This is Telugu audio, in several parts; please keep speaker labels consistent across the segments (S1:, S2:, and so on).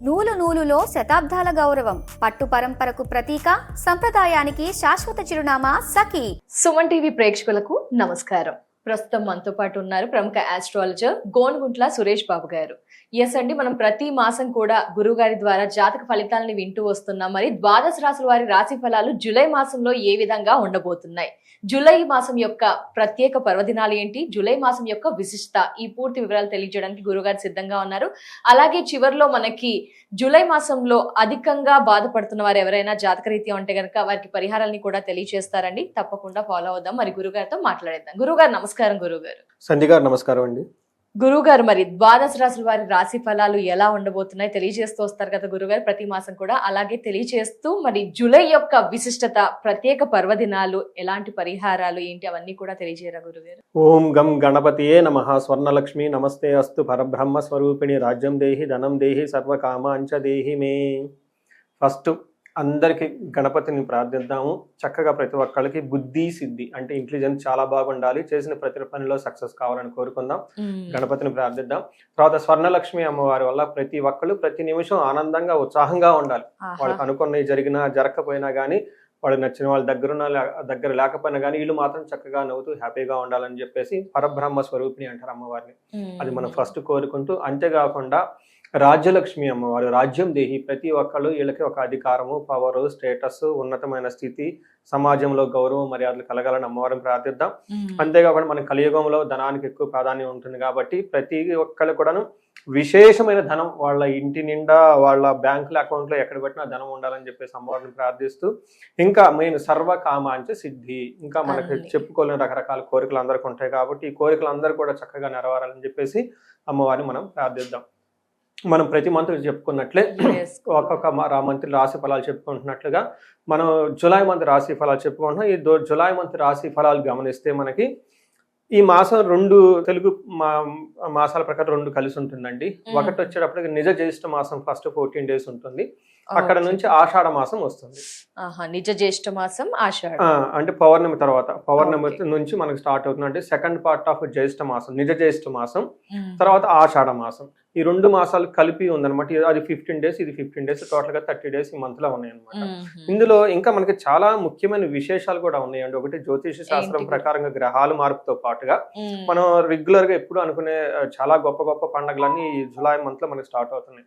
S1: నూలు నూలులో శతాబ్దాల గౌరవం, పట్టు పరంపరకు ప్రతీక, సంప్రదాయానికి శాశ్వత చిరునామా సఖీ.
S2: సుమన్ టీవీ ప్రేక్షకులకు నమస్కారం. ప్రస్తుతం మనతో పాటు ఉన్నారు ప్రముఖ ఆస్ట్రాలజర్ గోనుగుంట్ల సురేష్ బాబు గారు. ఎస్ అండి, మనం ప్రతి మాసం కూడా గురువు గారి ద్వారా జాతక ఫలితాలని వింటూ వస్తున్నాం. మరి ద్వాదశ రాశుల వారి రాశి ఫలాలు జూలై మాసంలో ఏ విధంగా ఉండబోతున్నాయి, జూలై మాసం యొక్క ప్రత్యేక పర్వదినాలు ఏంటి, జూలై మాసం యొక్క విశిష్టత, ఈ పూర్తి వివరాలు తెలియజేయడానికి గురుగారు సిద్ధంగా ఉన్నారు. అలాగే చివరిలో మనకి జూలై మాసంలో అధికంగా బాధపడుతున్న వారు ఎవరైనా జాతకరీత్యా ఉంటే కనుక వారికి పరిహారాలని కూడా తెలియజేస్తారండి. తప్పకుండా ఫాలో అవుదాం. మరి గురుగారితో మాట్లాడేద్దాం. గురుగారు నమస్కారం. గురుగారు
S3: సంధ్య గారు నమస్కారం అండి.
S2: గురుగారు, మరి ద్వాదశ రాశుల వారి రాశి ఫలాలు ఎలా ఉండబోతున్నాయి తెలియజేస్తూ వస్తారు కదా గురుగారు ప్రతి మాసం కూడా. అలాగే తెలియజేస్తూ మరి జూలై యొక్క విశిష్టత, ప్రత్యేక పర్వదినాలు, ఎలాంటి పరిహారాలు ఏంటి అవన్నీ కూడా తెలియజేయరా గురుగారు?
S3: ఓం గం గణపతియే నమః. స్వర్ణలక్ష్మి నమస్తే అస్తు. పరబ్రహ్మ స్వరూపిణి రాజ్యం దేహి ధనం దేహి సర్వకామాంచ దేహి మే. ఫస్ట్ అందరికి గణపతిని ప్రార్థిద్దాము. చక్కగా ప్రతి ఒక్కళ్ళకి బుద్ధి సిద్ధి అంటే ఇంటెలిజెన్స్ చాలా బాగుండాలి, చేసిన ప్రతి పనిలో సక్సెస్ కావాలని కోరుకుందాం. గణపతిని ప్రార్థిద్దాం. తర్వాత స్వర్ణలక్ష్మి అమ్మవారి వల్ల ప్రతి ఒక్కళ్ళు ప్రతి నిమిషం ఆనందంగా ఉత్సాహంగా ఉండాలి. వాళ్ళకి అనుకున్నవి జరిగినా జరగకపోయినా కానీ, వాళ్ళకి నచ్చిన వాళ్ళ దగ్గర లేకపోయినా కానీ వీళ్ళు మాత్రం చక్కగా నవ్వుతూ హ్యాపీగా ఉండాలని చెప్పేసి పరబ్రహ్మ స్వరూపిణి అంటారు అమ్మవారిని. అది మనం ఫస్ట్ కోరుకుంటూ, అంతేకాకుండా రాజ్యలక్ష్మి అమ్మవారు రాజ్యం దేహి, ప్రతి ఒక్కళ్ళు వీళ్ళకి ఒక అధికారము, పవరు, స్టేటస్, ఉన్నతమైన స్థితి, సమాజంలో గౌరవం మర్యాదలు కలగాలని అమ్మవారిని ప్రార్థిద్దాం. అంతేకాకుండా మన కలియుగంలో ధనానికి ఎక్కువ ప్రాధాన్యం ఉంటుంది కాబట్టి ప్రతి ఒక్కళ్ళు కూడాను విశేషమైన ధనం వాళ్ళ ఇంటి నిండా, వాళ్ళ బ్యాంకుల అకౌంట్లో ఎక్కడ పెట్టినా ధనం ఉండాలని చెప్పేసి అమ్మవారిని ప్రార్థిస్తూ, ఇంకా మెయిన్ సర్వకామాంచ సిద్ధి, ఇంకా మనకి చెప్పుకోలేని రకరకాల కోరికలు అందరికీ ఉంటాయి కాబట్టి ఈ కోరికలు అందరూ కూడా చక్కగా నెరవేరాలని చెప్పేసి అమ్మవారిని మనం ప్రార్థిద్దాం. మనం ప్రతి మంత్ చెప్పుకున్నట్లే ఒక్కొక్క మంత్ రాశి ఫలాలు చెప్పుకుంటున్నట్లుగా మనం జూలై మంత్ రాశి ఫలాలు చెప్పుకుంటున్నాం. ఈ జూలై మంత్ రాశి ఫలాలు గమనిస్తే మనకి ఈ మాసం రెండు తెలుగు మాసాల ప్రకారం రెండు కలిసి ఉంటుందండి. ఒకటి వచ్చేటప్పటికి నిజ జ్యేష్ఠ మాసం ఫస్ట్ 14 days ఉంటుంది. అక్కడ నుంచి ఆషాఢ మాసం వస్తుంది.
S2: నిజ జ్యేష్ఠ మాసం ఆషాఢ
S3: అంటే పౌర్ణమి తర్వాత, పౌర్ణమి నుంచి మనకి స్టార్ట్ అవుతుంది. అంటే సెకండ్ పార్ట్ ఆఫ్ జ్యేష్ఠ మాసం, నిజ జ్యేష్ఠ మాసం, తర్వాత ఆషాఢ మాసం. ఈ రెండు మాసాలు కలిపి ఉందన్నమాట. అది 15 days, ఇది 15 days, టోటల్ గా 30 days ఈ మంత్ లో ఉన్నాయన్నమాట. ఇందులో ఇంకా మనకి చాలా ముఖ్యమైన విశేషాలు కూడా ఉన్నాయండి. ఒకటి జ్యోతిష శాస్త్రం ప్రకారంగా గ్రహాల మార్పుతో పాటుగా మనం రెగ్యులర్ గా ఎప్పుడు అనుకునే చాలా గొప్ప గొప్ప పండుగలన్నీ ఈ జూలై మంత్ లో మనకి స్టార్ట్ అవుతున్నాయి.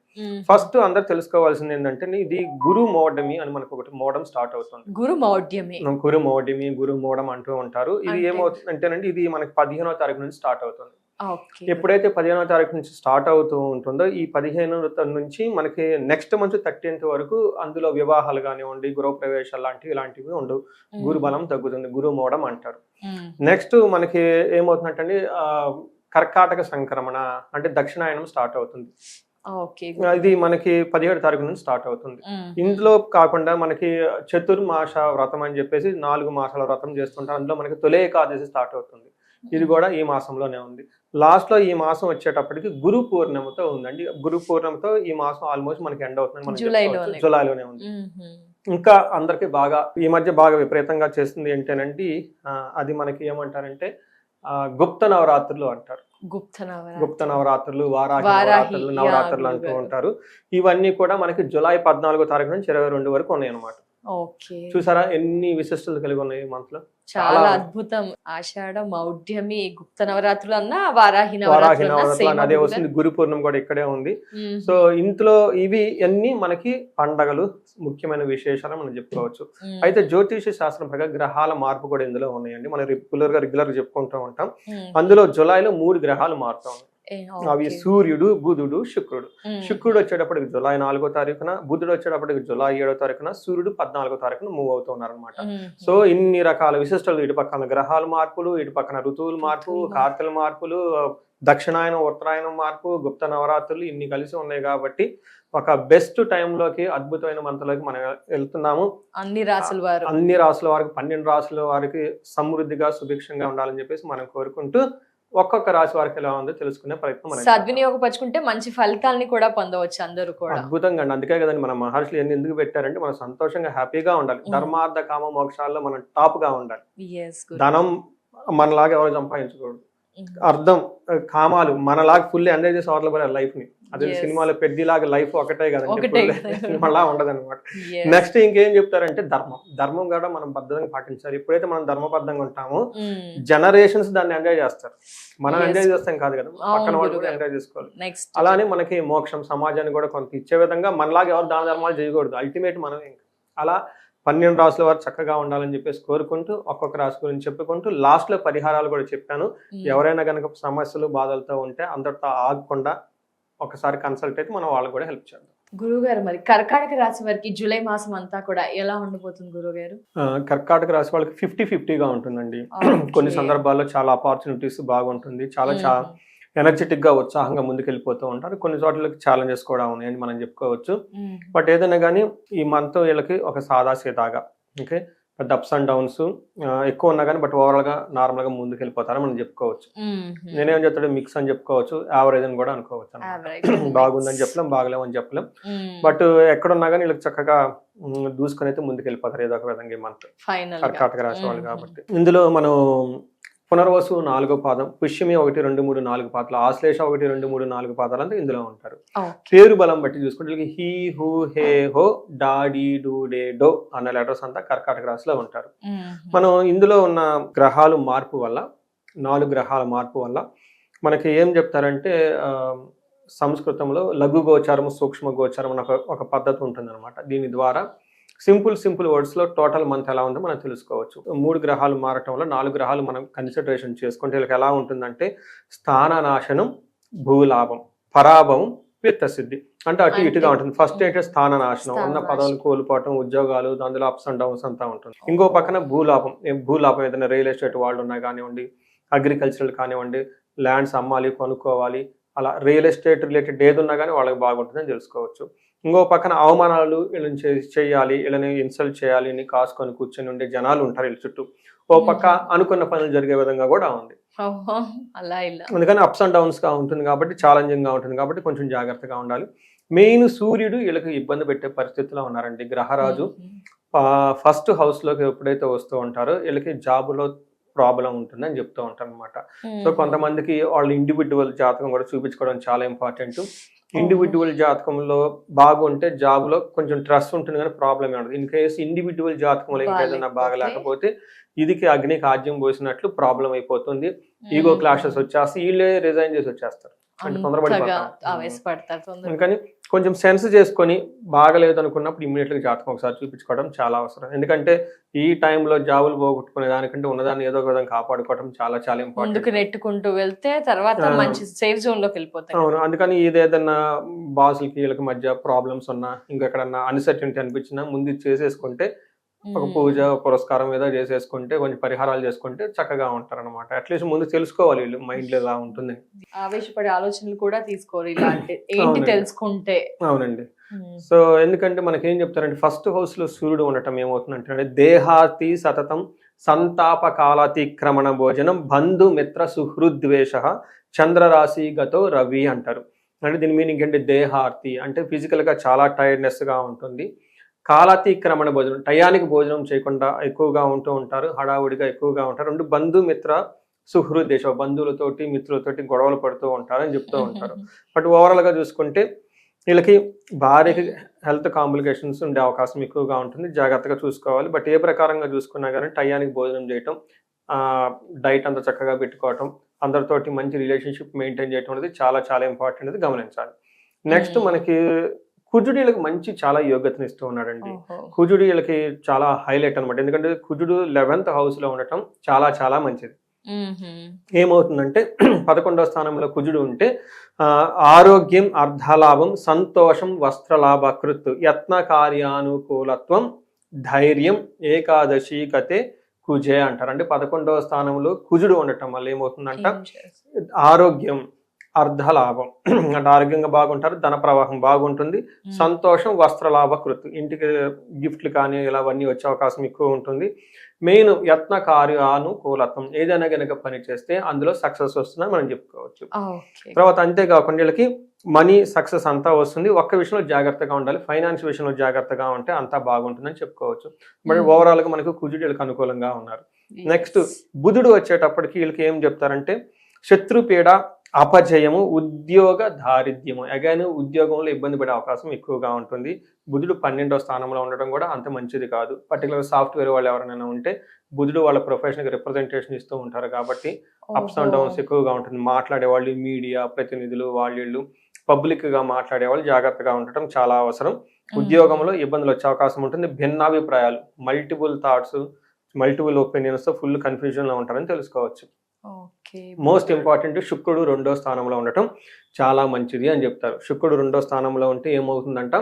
S3: ఫస్ట్ అందరు తెలుసుకోవాల్సింది ఏంటంటే ఇది గురు మౌఢమి అని మనకు ఒకటి మోడం స్టార్ట్ అవుతుంది.
S2: గురు మౌఢ్యమి,
S3: గురు మోడం అంటూ ఉంటారు. ఇది ఏమవుతుందంటేనండి, ఇది మనకి 15వ తారీఖు నుంచి స్టార్ట్ అవుతుంది. ఎప్పుడైతే 15వ తారీఖు నుంచి స్టార్ట్ అవుతూ ఉంటుందో ఈ 15వ నుంచి మనకి నెక్స్ట్ మంత్ 13th వరకు అందులో వివాహాలు కానివ్వండి, గృహ ప్రవేశాలు లాంటివి ఇలాంటివి ఉండవు. గురు బలం తగ్గుతుంది, గురు మోడం అంటారు. నెక్స్ట్ మనకి ఏమవుతుందంటే కర్కాటక సంక్రమణ అంటే దక్షిణాయనం స్టార్ట్ అవుతుంది. ఇది మనకి 17వ తారీఖు నుంచి స్టార్ట్ అవుతుంది. ఇందులో కాకుండా మనకి చతుర్మాస వ్రతం అని చెప్పేసి 4 మాసాల వ్రతం చేస్తుంటారు. అందులో మనకి తొలి ఏకాదశి స్టార్ట్ అవుతుంది. ఇది కూడా ఈ మాసంలోనే ఉంది. లాస్ట్ లో ఈ మాసం వచ్చేటప్పటికి గురు పూర్ణిమతో ఉందండి. గురు పూర్ణిమతో ఈ మాసం ఆల్మోస్ట్ మనకి ఎండ్ అవుతుంది. మనకి జూలైలోనే ఉంది. ఇంకా అందరికి బాగా ఈ మధ్య బాగా విపరీతంగా చేస్తుంది ఏంటంటే అది మనకి ఏమంటారంటే గుప్త నవరాత్రులు అంటారు. గుప్త నవరాత్రులు, వారాహి నవరాత్రులు అంటూ ఉంటారు. ఇవన్నీ కూడా మనకి జూలై 14వ తారీఖు నుంచి 22 వరకు ఉన్నాయి అన్నమాట. చూసారా ఎన్ని విశిష్టతలు కలిగి ఉన్నాయి మంత్ లో.
S2: చాలా అద్భుతం. ఆషాఢ, మౌఢ్యమి, గుప్త నవరాత్రులు అన్నా, వారాహి నవరాత్రులు
S3: అదే వస్తుంది. గురు పూర్ణిమ కూడా ఇక్కడే ఉంది. సో ఇంట్లో ఇవి అన్ని మనకి పండగలు, ముఖ్యమైన విశేషాలు మనం చెప్పుకోవచ్చు. అయితే జ్యోతిష శాస్త్రం ప్రకారం గ్రహాల మార్పు కూడా ఇందులో ఉన్నాయండి. మనం రెగ్యులర్ చెప్పుకుంటూ ఉంటాం. అందులో జూలైలో 3 గ్రహాలు మారుతా ఉన్నాయి. అవి సూర్యుడు, బుధుడు, శుక్రుడు. శుక్రుడు వచ్చేటప్పటికి జూలై 4వ తారీఖున, బుధుడు వచ్చేటప్పటికి జూలై 7వ తారీఖున, సూర్యుడు 14వ తారీఖున మూవ్ అవుతున్నారు అనమాట. సో ఇన్ని రకాల విశిష్టలు, ఇటు పక్కన గ్రహాల మార్పులు, ఇటు పక్కన ఋతువుల మార్పు, కార్తెల మార్పులు, దక్షిణాయనం, ఉత్తరాయణం మార్పు, గుప్త నవరాత్రులు ఇన్ని కలిసి ఉన్నాయి కాబట్టి ఒక బెస్ట్ టైంలోకి, అద్భుతమైన మంత్లోకి మనం వెళ్తున్నాము.
S2: అన్ని రాసుల
S3: వారికి 12 రాసుల వారికి సమృద్ధిగా, సుభిక్షంగా ఉండాలని చెప్పేసి మనం కోరుకుంటూ ఒక్కొక్క రాశి వారికి ఎలా ఉందో తెలుసుకునే ప్రయత్నం
S2: సద్వినియోగపరుచుకుంటే మంచి ఫలితాలని కూడా పొందవచ్చు అందరూ కూడా.
S3: అద్భుతంగా అండి. అందుకే కదండి మన మహర్షులు ఎందుకు పెట్టారంటే మనం సంతోషంగా, హ్యాపీగా ఉండాలి. ధర్మార్థ కామ మోక్షాల్లో మనం టాప్ గా ఉండాలి. ధనం మనలాగా ఎవరు సంపాదించకూడదు. అర్థం, కామాలు మనలాగా ఫుల్ ఎంజాయ్ చేసి అవతల లైఫ్ ని. అదే
S2: Yes.
S3: సినిమాలో పెద్దలాగా లైఫ్ ఒకటే
S2: ఒకటే
S3: కదండి,
S2: కదా.
S3: సినిమాలా ఉండదు అనమాట.
S2: Yes.
S3: నెక్స్ట్ ఇంకేం చెప్తారంటే ధర్మం కూడా మనం బద్ధంగా పాటించాలి. ఎప్పుడైతే మనం ధర్మబద్ధంగా ఉంటామో జనరేషన్స్ దాన్ని ఎంజాయ్ చేస్తారు. మనం
S2: Yes.
S3: ఎంజాయ్ చేస్తాం కాదు కదా, పక్కన వాళ్ళు కూడా
S2: గురుగారు.
S3: ఎంజాయ్ చేసుకోవాలి.
S2: నెక్స్ట్
S3: అలానే మనకి మోక్షం, సమాజాన్ని కూడా కొంత ఇచ్చే విధంగా మనలాగా ఎవరు దాన ధర్మాలు చేయకూడదు, అల్టిమేట్ మనం ఇంకా. అలా 12 రాసుల వారు చక్కగా ఉండాలని చెప్పేసి కోరుకుంటూ ఒక్కొక్క రాశి గురించి చెప్పుకుంటూ లాస్ట్ లో పరిహారాలు కూడా చెప్పాను. ఎవరైనా కనుక సమస్యలు బాధలతో ఉంటే అందరితో ఆగకుండా ఒకసారి కన్సల్ట్ అయితే మనం వాళ్ళకి కూడా హెల్ప్ చేద్దాం.
S2: గురుగారు, మరి కర్కాటక రాశి వారికి జూలై మాసం అంతా కూడా ఎలా ఉండబోతుంది గురుగారు?
S3: కర్కాటక రాశి వాళ్ళకి 50-50గా ఉంటుందండి. కొన్ని సందర్భాల్లో చాలా ఆపర్చునిటీస్ బాగుంటుంది, చాలా ఎనర్జెటిక్ గా ఉత్సాహంగా ముందుకెళ్ళిపోతూ ఉంటారు. కొన్ని చోట్లకి ఛాలెంజెస్ కూడా ఉన్నాయని మనం చెప్పుకోవచ్చు. బట్ ఏదైనా కానీ ఈ మంత్ వీళ్ళకి ఒక సాదా సీదాగా, ఓకే, పెద్ద అప్స్ అండ్ డౌన్స్ ఎక్కువ ఉన్నా కానీ బట్ ఓవరాల్ గా నార్మల్ గా ముందుకు వెళ్ళిపోతారని మనం చెప్పుకోవచ్చు. నేనేం చెప్తాడు మిక్స్ అని చెప్పుకోవచ్చు, యావరేజ్ అని కూడా అనుకోవచ్చు అన్నమాట. బాగుందని చెప్పలేం, బాగలేమని చెప్పలేం. బట్ ఎక్కడున్నా కానీ వీళ్ళకి చక్కగా దూసుకొని అయితే ముందుకు వెళ్ళిపోతారు ఏదో ఒక విధంగా ఈ మంత్ కర్కాటక రాశి వాళ్ళు కాబట్టి. ఇందులో మనం పునర్వసు 4వ పాదం, పుష్యమి 1, 2, 3, 4 పాదాలు, ఆశ్లేష 1, 2, 3, 4 పాదాలు అంతా ఇందులో ఉంటారు. పేరు బలం బట్టి చూసుకుంటే వీళ్ళకి హీ, హూ, హే, హో, డా, డీ, డూ, డే, డో అన్న లెటర్స్ అంతా కర్కాటక రాశిలో ఉంటారు. మనం ఇందులో ఉన్న గ్రహాలు మార్పు వల్ల, 4 గ్రహాల మార్పు వల్ల మనకి ఏం చెప్తారంటే సంస్కృతంలో లఘు గోచారం, సూక్ష్మ గోచారం అని ఒక పద్ధతి ఉంటుంది అనమాట. దీని ద్వారా సింపుల్ వర్డ్స్ లో టోటల్ మంత్ ఎలా ఉందో మనం తెలుసుకోవచ్చు. 3 గ్రహాలు మారటం వల్ల 4 గ్రహాలు మనం కన్సిడరేషన్ చేసుకుంటే వీళ్ళకి ఎలా ఉంటుందంటే స్థాననాశనం, భూలాభం, పరాభవం, విత్తసిద్ధి అంటే అటు ఇటుగా ఉంటుంది. ఫస్ట్ ఏంటంటే స్థాననాశనం, ఉన్న పదవులు కోల్పోవటం, ఉద్యోగాలు, అందులో అప్స్ అండ్ డౌన్స్ అంతా ఉంటుంది. ఇంకో పక్కన భూలాభం ఏదైనా రియల్ ఎస్టేట్ వాళ్ళు ఉన్నా కానివ్వండి, అగ్రికల్చరల్ కానివ్వండి, ల్యాండ్స్ అమ్మాలి, కొనుక్కోవాలి, అలా రియల్ ఎస్టేట్ రిలేటెడ్ ఏది ఉన్నా కానీ వాళ్ళకి బాగుంటుందని తెలుసుకోవచ్చు. ఇంకో పక్కన అవమానాలు వీళ్ళని చేయాలి, వీళ్ళని ఇన్సల్ట్ చేయాలి అని కాసుకొని కూర్చొని ఉండే జనాలు ఉంటారు వీళ్ళ చుట్టూ. ఓ పక్క అనుకున్న పనులు జరిగే విధంగా కూడా ఉంది. అందుకని అప్స్ అండ్ డౌన్స్ గా ఉంటుంది కాబట్టి, ఛాలెంజింగ్ గా ఉంటుంది కాబట్టి కొంచెం జాగ్రత్తగా ఉండాలి. మెయిన్ సూర్యుడు వీళ్ళకి ఇబ్బంది పెట్టే పరిస్థితిలో ఉన్నారండి. గ్రహరాజు ఫస్ట్ హౌస్ లోకి ఎప్పుడైతే వస్తూ ఉంటారో వీళ్ళకి జాబులో ప్రాబ్లం ఉంటుందని చెప్తూ ఉంటారు అనమాట. సో కొంతమందికి వాళ్ళ ఇండివిజువల్ జాతకం కూడా చూపించుకోవడం చాలా ఇంపార్టెంట్. ఇండివిజువల్ జాతకంలో బాగుంటే జాబ్ లో కొంచెం స్ట్రెస్ ఉంటుంది కానీ ప్రాబ్లం ఉండదు. ఇన్ కేసు ఇండివిజువల్ జాతకంలో ఇంకేదైనా బాగలేకపోతే ఇదికి అగ్నికి ఆజ్యం పోసినట్లు ప్రాబ్లం అయిపోతుంది. ఈగో క్లాషెస్ వచ్చేస్తే వీళ్ళే రిజైన్ చేసి వచ్చేస్తారు, అంటే తొందరపడిపోతారు. కానీ కొంచెం సెన్స్ చేసుకొని బాగలేదు అనుకున్నప్పుడు ఇమ్మీడియట్ గా జాతకం ఒకసారి చూపించుకోవడం చాలా అవసరం. ఎందుకంటే ఈ టైంలో జాబులు పోగొట్టుకునే దానికంటే ఉన్నదాన్ని ఏదో ఒక విధంగా కాపాడుకోవడం చాలా చాలా ఇంపార్టెంట్.
S2: నెట్టుకుంటూ వెళ్తే తర్వాత మంచి సేఫ్ జోన్ లోకి వెళ్ళిపోతాయి.
S3: అవును, అందుకని ఏదైనా బాసులకి వీళ్ళకి మధ్య ప్రాబ్లమ్స్ ఉన్నా, ఇంకెక్కడన్నా అన్సర్టనిటీ అనిపించినా ముందు చేసేసుకుంటే, ఒక పూజ పురస్కారం ఏదో చేసేసుకుంటే, కొంచెం పరిహారాలు చేసుకుంటే చక్కగా ఉంటారు అనమాట. అట్లీస్ట్ ముందు తెలుసుకోవాలి వీళ్ళు మైండ్ లో ఎలా ఉంటుంది.
S2: ఆవేశపడే ఆలోచనలు కూడా తీసుకోవాలి ఇలాంటి ఏంటి తెలుసుకుంటే.
S3: అవునండి. సో ఎందుకంటే మనకేం చెప్తారంటే ఫస్ట్ హౌస్ లో సూర్యుడు ఉండటం ఏమవుతుందంటే దేహాతి సతతం సంతాప కాలాతిక్రమణ భోజనం బంధు మిత్ర సుహృద్వేష చంద్రరాశి గతో రవి అంటారు. అంటే దీని మీనింగ్ ఏంటి, దేహార్తి అంటే ఫిజికల్ గా చాలా టైర్డ్నెస్ గా ఉంటుంది. కాలాతిక్రమణ భోజనం, టయానికి భోజనం చేయకుండా ఎక్కువగా ఉంటూ ఉంటారు, హడావుడిగా ఎక్కువగా ఉంటారు. 2 బంధుమిత్ర సుహృద్వేష, బంధువులతోటి మిత్రులతోటి గొడవలు పడుతూ ఉంటారు అని చెప్తూ ఉంటారు. బట్ ఓవరాల్ గా చూసుకుంటే వీళ్ళకి భార్యకి హెల్త్ కాంప్లికేషన్స్ ఉండే అవకాశం ఎక్కువగా ఉంటుంది, జాగ్రత్తగా చూసుకోవాలి. బట్ ఏ ప్రకారంగా చూసుకున్నా కానీ టయానికి భోజనం చేయటం, డైట్ అంతా చక్కగా పెట్టుకోవటం, అందరితోటి మంచి రిలేషన్షిప్ మెయింటైన్ చేయటం అనేది చాలా చాలా ఇంపార్టెంట్, అది గమనించాలి. నెక్స్ట్ మనకి కుజుడు వీళ్ళకి మంచి చాలా యోగ్యతను ఇస్తూ ఉన్నాడండి. కుజుడు వీళ్ళకి చాలా హైలైట్ అనమాట. ఎందుకంటే కుజుడు 11th హౌస్ లో ఉండటం చాలా చాలా మంచిది. ఏమవుతుందంటే 11వ స్థానంలో కుజుడు ఉంటే ఆరోగ్యం, అర్ధలాభం, సంతోషం, వస్త్రలాభకృత్, యత్న కార్యానుకూలత్వం, ధైర్యం, ఏకాదశి కతే కుజే అంటారు. అంటే 11వ స్థానంలో కుజుడు ఉండటం వల్ల ఏమవుతుందంట ఆరోగ్యం, అర్ధలాభం అంటే ఆరోగ్యంగా బాగుంటారు, ధన ప్రవాహం బాగుంటుంది, సంతోషం, వస్త్రలాభకృత్, ఇంటికి గిఫ్ట్లు కానీ ఇలావన్నీ వచ్చే అవకాశం ఎక్కువ ఉంటుంది. మెయిన్ యత్న కార్యానుకూలత్వం, ఏదైనా కనుక పని చేస్తే అందులో సక్సెస్ వస్తుందని మనం చెప్పుకోవచ్చు. తర్వాత అంతేకాకుండా వీళ్ళకి మనీ సక్సెస్ అంతా వస్తుంది. ఒక్క విషయంలో జాగ్రత్తగా ఉండాలి, ఫైనాన్స్ విషయంలో జాగ్రత్తగా ఉంటే అంతా బాగుంటుందని చెప్పుకోవచ్చు. మరి ఓవరాల్ గా మనకు కుజుడు వీళ్ళకి అనుకూలంగా ఉన్నారు. నెక్స్ట్ బుధుడు వచ్చేటప్పటికి వీళ్ళకి ఏం చెప్తారంటే శత్రుపీడ, అపజయము, ఉద్యోగ దారిద్ర్యము. అగైన్ ఉద్యోగంలో ఇబ్బంది పడే అవకాశం ఎక్కువగా ఉంటుంది. బుధుడు 12వ స్థానంలో ఉండడం కూడా అంత మంచిది కాదు. పర్టికులర్ సాఫ్ట్వేర్ వాళ్ళు ఎవరైనా ఉంటే బుధుడు వాళ్ళ ప్రొఫెషన్కి రిప్రజెంటేషన్ ఇస్తూ ఉంటారు కాబట్టి అప్స్ అండ్ డౌన్స్ ఎక్కువగా ఉంటుంది. మాట్లాడేవాళ్ళు, మీడియా ప్రతినిధులు, వాళ్ళు పబ్లిక్గా మాట్లాడేవాళ్ళు జాగ్రత్తగా ఉండటం చాలా అవసరం. ఉద్యోగంలో ఇబ్బందులు వచ్చే అవకాశం ఉంటుంది. భిన్నాభిప్రాయాలు, multiple thoughts, multiple opinions, full కన్ఫ్యూజన్లో ఉంటారని తెలుసుకోవచ్చు. మోస్ట్ ఇంపార్టెంట్, శుక్రుడు 2వ స్థానంలో ఉండటం చాలా మంచిది అని చెప్తారు. శుక్రుడు 2వ స్థానంలో ఉంటే ఏమవుతుందంట,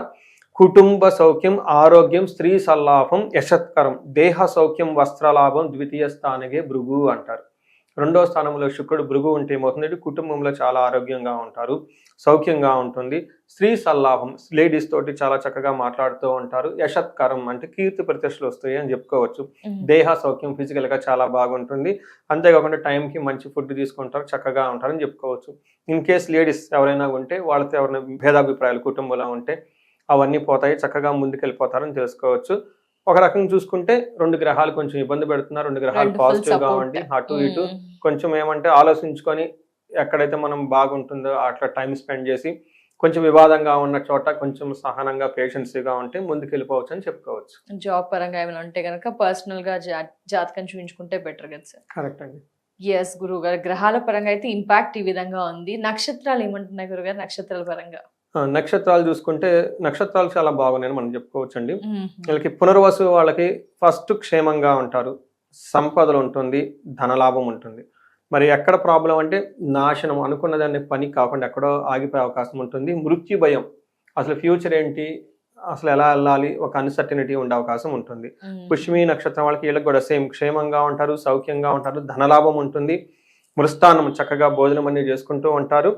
S3: కుటుంబ సౌఖ్యం, ఆరోగ్యం, స్త్రీ సల్లాభం, యశత్కరం, దేహ సౌఖ్యం, వస్త్రలాభం, ద్వితీయ స్థానగే భృగు అంటారు. 2వ స్థానంలో శుక్రుడు భృగు ఉంటే ఏమవుతుంది, కుటుంబంలో చాలా ఆరోగ్యంగా ఉంటారు, సౌఖ్యంగా ఉంటుంది, స్త్రీ సల్లాభం, లేడీస్ తోటి చాలా చక్కగా మాట్లాడుతూ ఉంటారు, యశత్కరం అంటే కీర్తి ప్రతిష్టలు వస్తాయి అని చెప్పుకోవచ్చు, దేహ సౌఖ్యం, ఫిజికల్ గా చాలా బాగుంటుంది, అంతేకాకుండా టైంకి మంచి ఫుడ్ తీసుకుంటారు, చక్కగా ఉంటారని చెప్పుకోవచ్చు. ఇన్ కేస్ లేడీస్ ఎవరైనా ఉంటే వాళ్ళతో ఎవరైనా భేదాభిప్రాయాలు కుటుంబంలో ఉంటే అవన్నీ పోతాయి, చక్కగా ముందుకెళ్ళిపోతారని తెలుసుకోవచ్చు. ఒక రకంగా చూసుకుంటే 2 గ్రహాలు కొంచెం ఇబ్బంది పెడుతున్నారు, 2 గ్రహాలు పాజిటివ్ గా ఉండి అటు ఇటు కొంచెం ఏమంటే ఆలోచించుకొని ఎక్కడైతే మనం బాగుంటుందో అట్లా టైం స్పెండ్ చేసి కొంచెం వివాదంగా ఉన్న చోట కొంచెం సహనంగా పేషెన్సీగా ఉంటే ముందుకు వెళ్ళిపోవచ్చు అని చెప్పుకోవచ్చు.
S2: జాబ్ పరంగా ఏమైనా ఉంటే కనుక పర్సనల్ గా జాతకం చూపించుకుంటే బెటర్ కదా సార్?
S3: కరెక్ట్ అండి.
S2: ఎస్ గురువు గారు, గ్రహాల పరంగా అయితే ఇంపాక్ట్ ఈ విధంగా ఉంది. నక్షత్రాలు ఏమంటున్నాయి గురుగారు నక్షత్రాల పరంగా?
S3: నక్షత్రాలు చూసుకుంటే నక్షత్రాలు చాలా బాగున్నాయని మనం చెప్పుకోవచ్చు అండి. వీళ్ళకి పునర్వసు వాళ్ళకి ఫస్ట్ క్షేమంగా ఉంటారు, సంపదలు ఉంటుంది, ధనలాభం ఉంటుంది. మరి ఎక్కడ ప్రాబ్లం అంటే నాశనం, అనుకున్న దాన్ని పని కాకుండా ఎక్కడో ఆగిపోయే అవకాశం ఉంటుంది. మృత్యు భయం, అసలు ఫ్యూచర్ ఏంటి, అసలు ఎలా వెళ్ళాలి, ఒక అన్సర్టనిటీ ఉండే అవకాశం ఉంటుంది. పుష్యమి నక్షత్రం వాళ్ళకి వీళ్ళకి కూడా సేమ్, క్షేమంగా ఉంటారు, సౌఖ్యంగా ఉంటారు, ధనలాభం ఉంటుంది, మృష్టాన్నం చక్కగా భోజనం అన్ని చేసుకుంటూ ఉంటారు.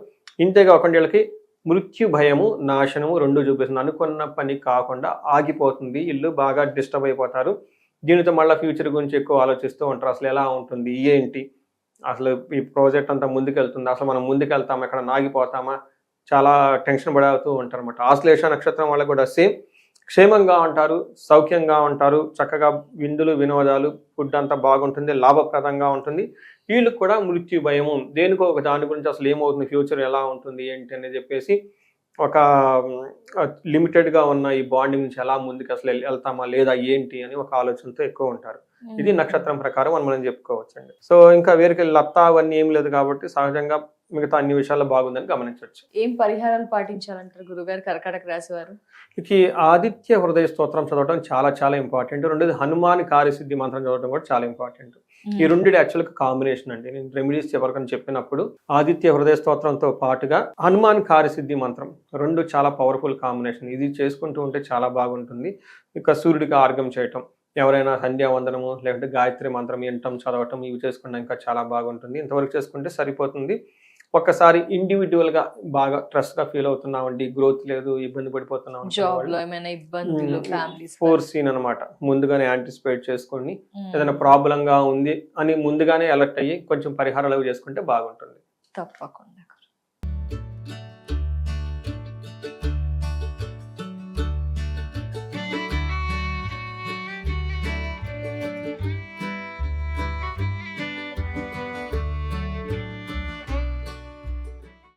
S3: ఇంతేకాకుండా వీళ్ళకి మృత్యు భయము, నాశనము 2 చూపిస్తుంది. అనుకున్న పని కాకుండా ఆగిపోతుంది, ఇల్లు బాగా డిస్టర్బ్ అయిపోతారు. దీనితో మళ్ళీ ఫ్యూచర్ గురించి ఎక్కువ ఆలోచిస్తూ ఉంటారు, అసలు ఎలా ఉంటుంది, ఏంటి, అసలు ఈ ప్రాజెక్ట్ అంతా ముందుకెళ్తుంది, అసలు మనం ముందుకెళ్తామా, ఎక్కడ ఆగిపోతామా, చాలా టెన్షన్ పడుతూ ఉంటారు అనమాట. ఆశ్లేష నక్షత్రం వాళ్ళకి కూడా సేమ్, క్షేమంగా ఉంటారు, సౌఖ్యంగా ఉంటారు, చక్కగా విందులు వినోదాలు, ఫుడ్ అంతా బాగుంటుంది, లాభప్రదంగా ఉంటుంది. వీళ్ళకి కూడా మృత్యు భయము, దేనికో ఒక దాని గురించి అసలు ఏమవుతుంది, ఫ్యూచర్ ఎలా ఉంటుంది ఏంటి అని చెప్పేసి ఒక లిమిటెడ్గా ఉన్న ఈ బాండింగ్ నుంచి ఎలా ముందుకు అసలు వెళ్తామా లేదా ఏంటి అని ఒక ఆలోచనతో ఎక్కువ ఉంటారు. ఇది నక్షత్రం ప్రకారం మనం చెప్పుకోవచ్చు అండి. సో ఇంకా వేరికి లత్తా అవన్నీ ఏం లేదు కాబట్టి సహజంగా మిగతా అన్ని విషయాల్లో బాగుందని గమనించవచ్చు.
S2: ఏం పరిహారాలు పాటించాలంటారు గురుగారు కర్కాటక రాశి వారు?
S3: ఇది ఆదిత్య హృదయ స్తోత్రం చదవడం చాలా చాలా ఇంపార్టెంట్. రెండోది హనుమాన్ కార్యసిద్ధి మంత్రం చదవడం కూడా చాలా ఇంపార్టెంట్. ఈ రెండిటి యాక్చువల్గా కాంబినేషన్ అండి. నేను రెమెడీస్ ఎవరికని చెప్పినప్పుడు ఆదిత్య హృదయ స్తోత్రంతో పాటుగా హనుమాన్ కార్యసిద్ధి మంత్రం 2 చాలా పవర్ఫుల్ కాంబినేషన్. ఇది చేసుకుంటూ ఉంటే చాలా బాగుంటుంది. ఇక సూర్యుడికి ఆర్గం చేయటం, ఎవరైనా సంధ్యావందనము లేకుంటే గాయత్రి మంత్రం వినటం చదవటం ఇవి చేసుకుంటే ఇంకా చాలా బాగుంటుంది. ఇంతవరకు చేసుకుంటే సరిపోతుంది. ఒక్కసారి ఇండివిజువల్ గా బాగా స్ట్రెస్ గా ఫీల్ అవుతున్నామండి, గ్రోత్ లేదు, ఇబ్బంది పడిపోతున్నాం,
S2: జాబ్ లో ఏమైనా ఇబ్బందులు, ఫ్యామిలీస్
S3: ఫోర్ సీన్ అనమాట, ముందుగానే యాంటిసిపేట్ చేసుకొని ఏదైనా ప్రాబ్లం గా ఉంది అని ముందుగానే అలర్ట్ అయ్యి కొంచెం పరిహారాలు చేసుకుంటే బాగుంటుంది.
S2: తప్పకుండా.